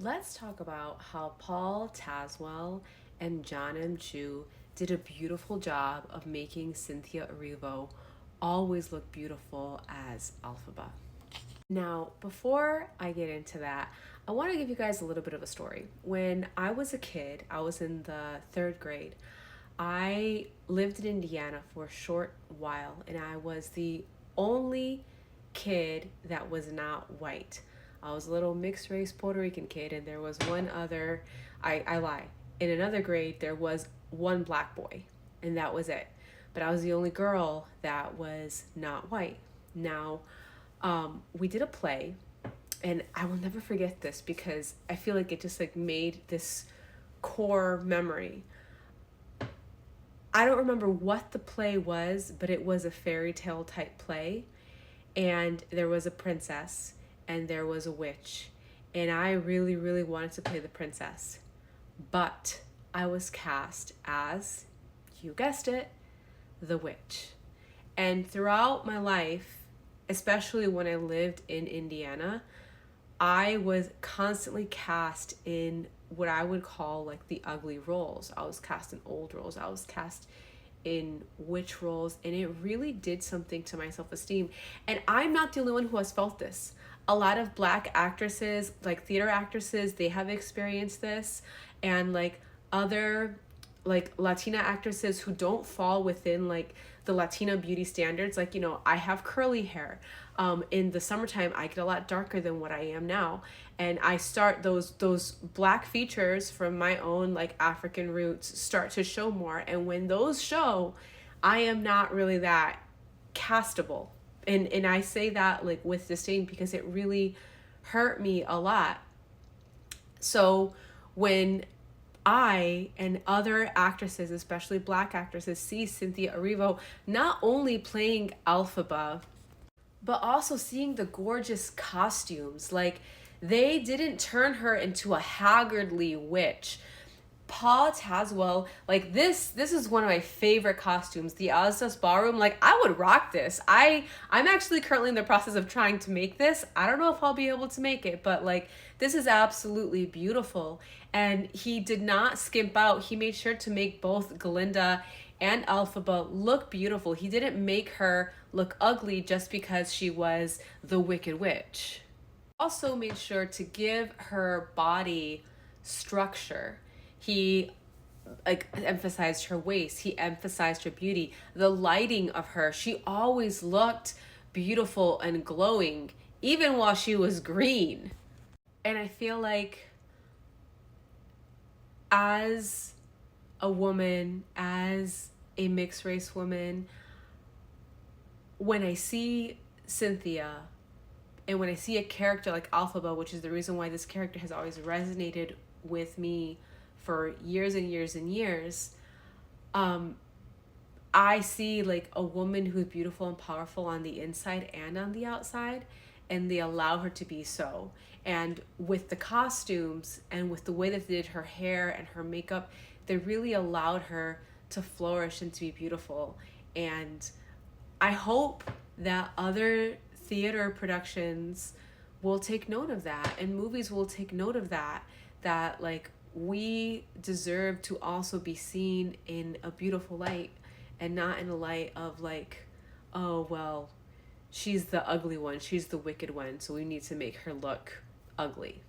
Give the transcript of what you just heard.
Let's talk about how Paul Tazwell and John M. Chu did a beautiful job of making Cynthia Erivo always look beautiful as Elphaba. Now, before I get into that, I want to give you guys a little bit of a story. When I was a kid, I was in the third grade. I lived in Indiana for a short while, and I was the only kid that was not white. I was a little mixed race Puerto Rican kid, and there was one other, I lie. In another grade, there was one black boy, and that was it. But I was the only girl that was not white. Now, we did a play, and I will never forget this because I feel like it just like made this core memory. I don't remember what the play was, but it was a fairy tale type play. And there was a princess and there was a witch. And I really, really wanted to play the princess. But I was cast as, you guessed it, the witch. And throughout my life, especially when I lived in Indiana, I was constantly cast in what I would call like the ugly roles. I was cast in old roles. I was cast in witch roles, and it really did something to my self-esteem. And I'm not the only one who has felt this. A lot of black actresses, like theater actresses, they have experienced this, and like other like Latina actresses who don't fall within like the Latina beauty standards. Like, I have curly hair. In the summertime, I get a lot darker than what I am now. And I start those black features from my own like African roots start to show more. And when those show, I am not really that castable. And I say that like with disdain because it really hurt me a lot. So when I and other actresses, especially black actresses, see Cynthia Erivo not only playing Elphaba, but also seeing the gorgeous costumes. Like, they didn't turn her into a haggardly witch. Paul Tazwell, like this is one of my favorite costumes, the Alsace Ballroom. Like, I would rock this. I'm actually currently in the process of trying to make this. I don't know if I'll be able to make it, but like, this is absolutely beautiful. And he did not skimp out. He made sure to make both Glinda and Elphaba look beautiful. He didn't make her look ugly just because she was the Wicked Witch. Also made sure to give her body structure. He like emphasized her waist. He emphasized her beauty. The lighting of her. She always looked beautiful and glowing, even while she was green. And I feel like as a woman, as a mixed race woman, when I see Cynthia and when I see a character like Elphaba, which is the reason why this character has always resonated with me for years and years and years, I see like a woman who's beautiful and powerful on the inside and on the outside, and they allow her to be so. And with the costumes and with the way that they did her hair and her makeup, they really allowed her to flourish and to be beautiful. And I hope that other theater productions will take note of that, and movies will take note of that, that like we deserve to also be seen in a beautiful light and not in a light of like, oh, well, she's the ugly one, she's the wicked one, so we need to make her look ugly.